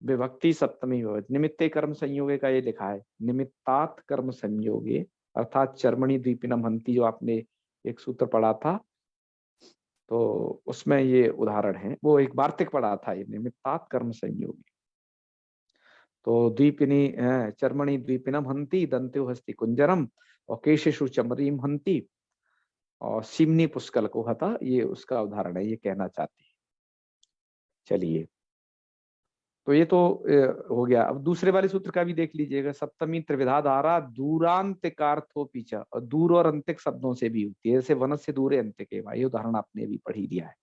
विभक्ति सप्तमी विभक्ति, निमित्ते कर्म संयोगे का ये लिखा है, निमित्तात कर्म संयोगे, अर्थात चर्मणि द्वीपिनम हंति, जो आपने एक सूत्र पढ़ा था, तो उसमें ये उदाहरण है। वो एक वार्तिक पढ़ा था, ये निमित्तात कर्म संयोगी। तो द्वीपिनी चर्मणि द्वीपिनम हंति, दंत्यो हस्ति कुंजरम, और केशेषु चमरीम हंति, और सिमनी पुष्कल को हता, ये उसका उदाहरण है, ये कहना चाहती है। चलिए, तो ये तो हो गया। अब दूसरे वाले सूत्र का भी देख लीजिएगा, सप्तमी त्रिविधा धारा दूरांतिकार्थो पीछा, और दूर और अंतिक शब्दों से भी होती है, जैसे वन से दूर अंतिक, ये उदाहरण आपने भी पढ़ ही दिया है।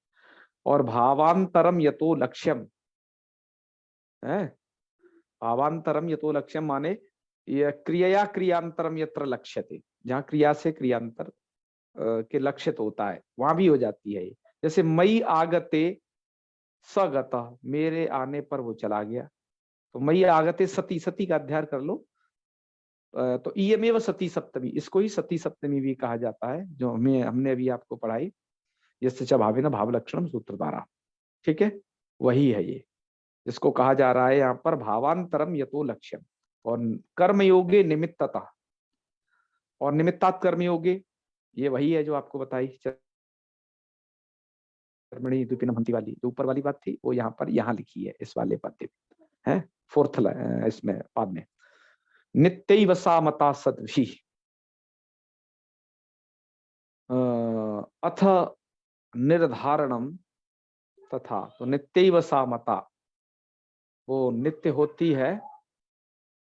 और भावांतरम यतो लक्ष्यम है, भावांतरम यतो लक्ष्यम माने ये क्रिया क्रियांतरम यत्र लक्ष्यते, जहाँ क्रिया से क्रियांतर के लक्षित होता है वहां भी हो जाती है ये। जैसे मई आगते सगता, मेरे आने पर वो चला गया, तो मई आगते सती, सती का अध्ययन कर लो, तो इयमेव सती सप्तमी, इसको ही सती सप्तमी भी कहा जाता है, जो हमने अभी आपको पढ़ाई, यस्य च भावेन भाव लक्षणम सूत्र द्वारा। ठीक है, वही है ये, जिसको कहा जा रहा है यहाँ पर भावांतरम यतो लक्ष्यम। और कर्मयोगे निमित्तता, और निमित्तात कर्मयोगे, ये वही है जो आपको बताई कर्मणि द्विपिनम हंति वाली, जो ऊपर वाली बात थी वो यहाँ पर यहाँ लिखी है इस वाले पद्य में, है फोर्थ इसमें पाद में, नित्यैव सा मता सद्भि अथ निर्धारणम तथा, तो नित्यैव सा मता, वो नित्य होती है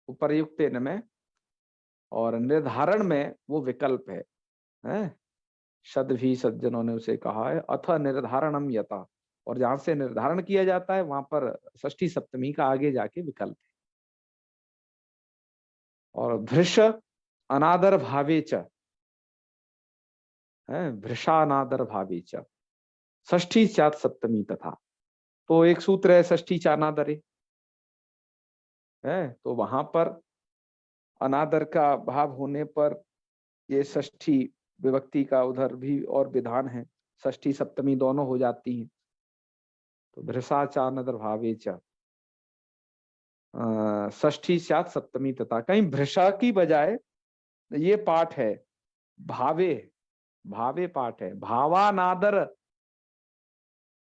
उपर्युक्त में, और निर्धारण में वो विकल्प है? शद भी सज्जनों ने उसे कहा है, अथ निर्धारणम यथा, और जहां से निर्धारण किया जाता है वहां पर षष्ठी सप्तमी का आगे जाके विकल्प है। और भृश अनादर भावे च है, भृषानादर भावे च षष्ठी चात सप्तमी तथा, तो एक सूत्र है षष्ठी चानादरे है, तो वहां पर अनादर का भाव होने पर ये षष्ठी विभक्ति का उधर भी और विधान है, षष्ठी सप्तमी दोनों हो जाती हैं। तो भृषाचानदर भावे च षष्ठी सात सप्तमी तथा, कहीं भृषा की बजाय ये पाठ है भावे, भावे पाठ है, भावानादर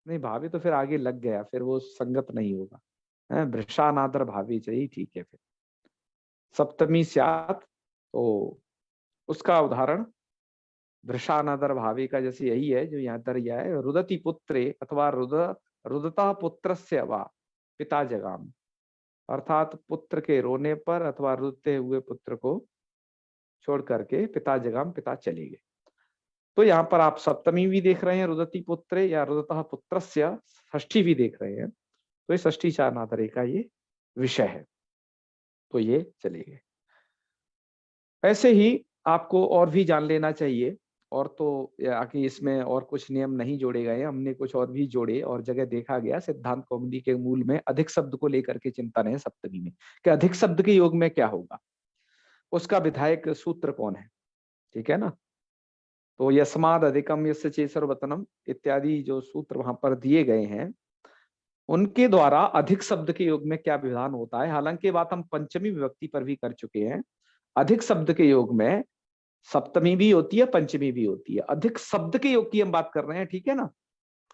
नहीं, भावे तो फिर आगे लग गया, फिर वो संगत नहीं होगा, है भृषानादर भावे चाहिए, ठीक है। फिर सप्तमी स्यात, तो उसका उदाहरण भृषानादर भावे का जैसे यही है जो यहाँ दरिया है, रुदति पुत्रे अथवा रुदता पुत्रस्य वा पिता जगाम, अर्थात पुत्र के रोने पर अथवा रुदते हुए पुत्र को छोड़ करके पिता जगाम, पिता चले गए। तो यहाँ पर आप सप्तमी भी देख रहे हैं रुदति पुत्रे या रुदतः पुत्रस्य, षष्ठी भी देख रहे हैं, तो ये षष्ठी चारनादरे का ये विषय है, तो ये चले गए। ऐसे ही आपको और भी जान लेना चाहिए, और तो आगे इसमें और कुछ नियम नहीं जोड़े गए, हमने कुछ और भी जोड़े, और जगह देखा गया सिद्धांत कौमुदी के मूल में अधिक शब्द को लेकर के चिंतन है सप्तमी में, कि अधिक शब्द के योग में क्या होगा, उसका विधायक सूत्र कौन है, ठीक है ना। तो यस्माद अधिकम यस्य चेसर वतनम इत्यादि जो सूत्र वहां पर दिए गए हैं, उनके द्वारा अधिक शब्द के योग में क्या विधान होता है। हालांकि बात हम पंचमी विभक्ति पर भी कर चुके हैं, अधिक शब्द के योग में सप्तमी भी होती है, पंचमी भी होती है, अधिक शब्द के योग की हम बात कर रहे हैं, ठीक है ना।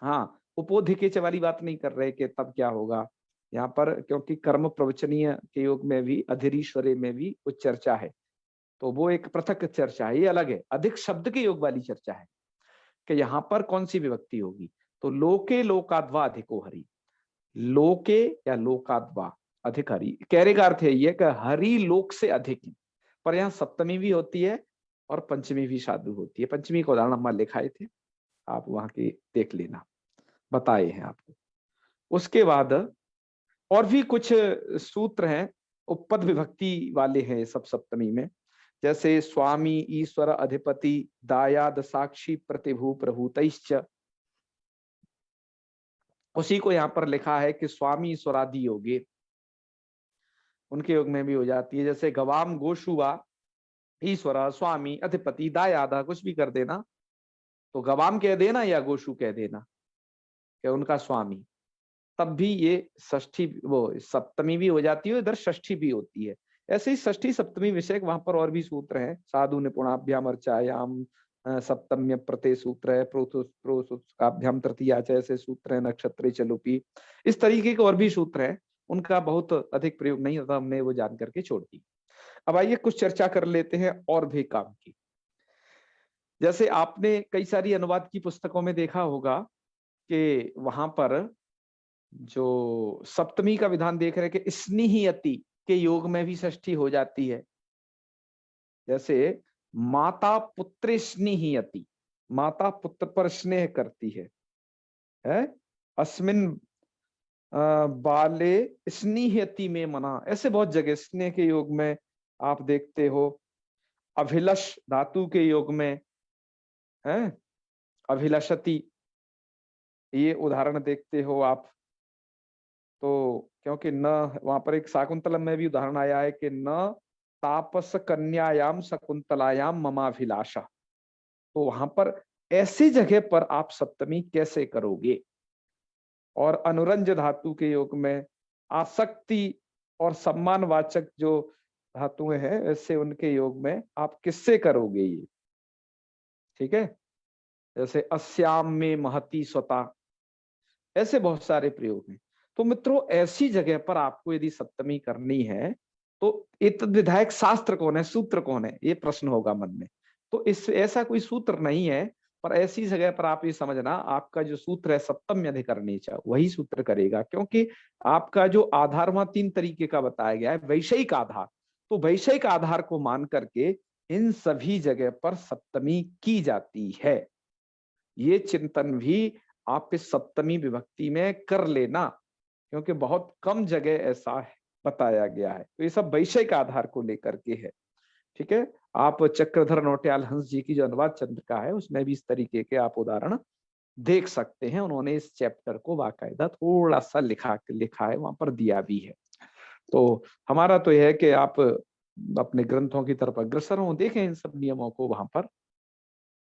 हाँ, उपोधिकेच वाली बात नहीं कर रहे कि तब क्या होगा यहाँ पर, क्योंकि कर्म प्रवचनीय के योग में भी, अधीरीश्वरे में भी कुछ चर्चा है, तो वो एक पृथक चर्चा है, ये अलग है। अधिक शब्द के योग वाली चर्चा है कि यहाँ पर कौन सी विभक्ति होगी। तो लोके लोकाद्वा अधिको हरि, लोके या लोकाद्वा अधिक हरि, कहने का अर्थ है ये कि हरि लोक से अधिक है। पर यहाँ सप्तमी भी होती है और पंचमी भी साधु होती है। पंचमी का उदाहरण हम लिखाए थे, आप वहां की देख लेना, बताए हैं आपको। उसके बाद और भी कुछ सूत्र हैं, उपपद विभक्ति वाले हैं सब सप्तमी में, जैसे स्वामी, ईश्वर, अधिपति, दायाद, साक्षी, प्रतिभू, प्रभूतैश्च। उसी को यहाँ पर लिखा है कि स्वामी ईश्वरादि योगे, उनके योग में भी हो जाती है। जैसे गवाम, गोशुआ, ईश्वर, स्वामी, अधिपति, दायादा, कुछ भी कर देना, तो गवाम कह देना या गोशु कह देना कि उनका स्वामी, तब भी ये षष्ठी वो सप्तमी भी हो जाती है, इधर षष्ठी भी होती है। ऐसे ही षष्ठी सप्तमी विषय वहां पर और भी सूत्र हैं, साधु निपुणाभ्याम अर्चायाम सप्तम्य प्रत्यय सूत्र है, प्रोसुकाभ्याम तृतीया ऐसे सूत्र है, नक्षत्रे चलुपी, इस तरीके के और भी सूत्र हैं। उनका बहुत अधिक प्रयोग नहीं होता, हमने वो जान करके छोड़ दी। अब आइए कुछ चर्चा कर लेते हैं और भी काम की। जैसे आपने कई सारी अनुवाद की पुस्तकों में देखा होगा कि वहां पर जो सप्तमी का विधान देख रहे हैं कि स्नेहियति के योग में भी षष्ठी हो जाती है। जैसे माता पुत्र स्नेहियति, माता पुत्र पर स्नेह करती है? अस्मिन बाले स्नेहियति में मना, ऐसे बहुत जगह स्नेह के योग में आप देखते हो। अभिलष धातु के योग में है अभिलषति, ये उदाहरण देखते हो आप। तो क्योंकि न वहां पर एक शाकुंतलम में भी उदाहरण आया है कि न तापस कन्यायाम शकुंतलायाम ममाभिलाषा, तो वहां पर ऐसी जगह पर आप सप्तमी कैसे करोगे। और अनुरंज धातु के योग में आसक्ति और सम्मानवाचक जो धातुएं हैं, ऐसे उनके योग में आप किससे करोगे ये, ठीक है। जैसे अस्याम में महती स्वता, ऐसे बहुत सारे प्रयोग हैं। तो मित्रों, ऐसी जगह पर आपको यदि सप्तमी करनी है तो इत विधायक शास्त्र कौन है, सूत्र कौन है, ये प्रश्न होगा मन में। तो इस ऐसा कोई सूत्र नहीं है, पर ऐसी जगह पर आप ये समझना, आपका जो सूत्र है सप्तम्य अधिकरणी च, वही सूत्र करेगा। क्योंकि आपका जो आधार वहां 3 तरीके का बताया गया है, वैषयिक आधार, तो वैषयिक आधार को मान करके इन सभी जगह पर सप्तमी की जाती है। ये चिंतन भी आप इस सप्तमी विभक्ति में कर लेना, क्योंकि बहुत कम जगह ऐसा है बताया गया है। तो ये सब वैषयिक आधार को लेकर के है, ठीक है। आप चक्रधर नौटियाल हंस जी की जो अनुवाद चंद्रिका है, उसमें भी इस तरीके के आप उदाहरण देख सकते हैं। उन्होंने इस चैप्टर को बाकायदा थोड़ा सा लिखा है, वहां पर दिया भी है। तो हमारा तो यह है कि आप अपने ग्रंथों की तरफ अग्रसर हों, देखें इन सब नियमों को वहां पर।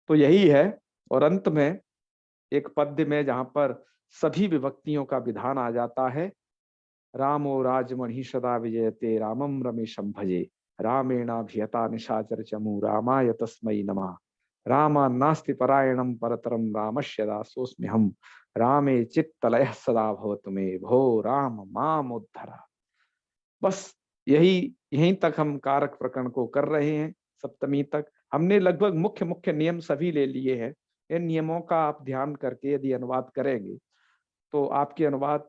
तो यही है। और अंत में एक पद्य में जहां पर सभी विभक्तियों का विधान आ जाता है, रामो राजमणि सदा विजयते रामम रमेशम भजे, रामेणाभियता निशाचर चमु रामाय तस्मै नमः, रामा नास्ति परायणम परतरम रामस्य दासोऽस्म्यहम्, रामे चित्तलयः सदा भवतु मे भो राम माम उद्धरा। बस यहीं तक हम कारक प्रकरण को कर रहे हैं। सप्तमी तक हमने लगभग मुख्य नियम सभी ले लिए हैं। इन नियमों का आप ध्यान करके यदि अनुवाद करेंगे तो आपके अनुवाद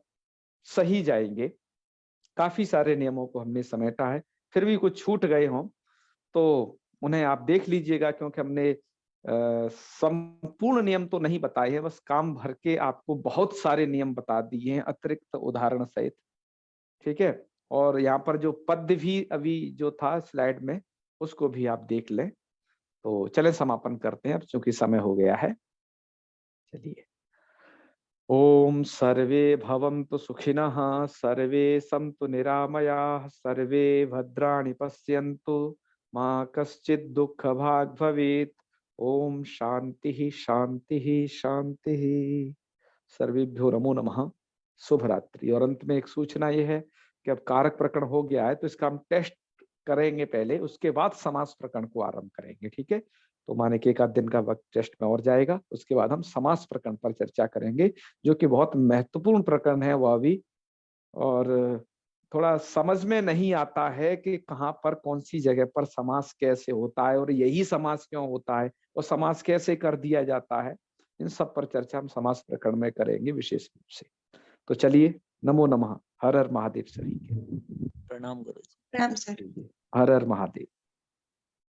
सही जाएंगे। काफी सारे नियमों को हमने समेटा है, फिर भी कुछ छूट गए हों तो उन्हें आप देख लीजिएगा, क्योंकि हमने संपूर्ण नियम तो नहीं बताए हैं, बस काम भर के आपको बहुत सारे नियम बता दिए हैं अतिरिक्त उदाहरण सहित, ठीक है। और यहाँ पर जो पद्य भी अभी जो था स्लाइड में, उसको भी आप देख लें। तो चले समापन करते हैं, अब चूंकि समय हो गया है। चलिए, ओम सर्वे भवन्तु सुखिनः, सर्वे सन्तु निरामयाः, सर्वे भद्राणि पश्यन्तु, मा कश्चित् दुःखभाग् भवेत्। ओम शांति शांति शांति। सर्वेभ्यो नमो नमः। शुभ रात्रि। और अंत में एक सूचना यह है कि अब कारक प्रकरण हो गया है, तो इसका हम टेस्ट करेंगे पहले, उसके बाद समास प्रकरण को आरंभ करेंगे, ठीक है। तो माने कि 1 आध दिन का वक्त टेस्ट में और जाएगा, उसके बाद हम समास प्रकरण पर चर्चा करेंगे, जो कि बहुत महत्वपूर्ण प्रकरण है वह भी। और थोड़ा समझ में नहीं आता है कि कहाँ पर कौन सी जगह पर समास कैसे होता है और यही समास क्यों होता है और समास कैसे कर दिया जाता है, इन सब पर चर्चा हम समास प्रकरण में करेंगे विशेष रूप से। तो चलिए, नमो नमः, हर हर महादेव सभी के। प्रणाम गुरु जी। प्रणाम सर। हर हर महादेव।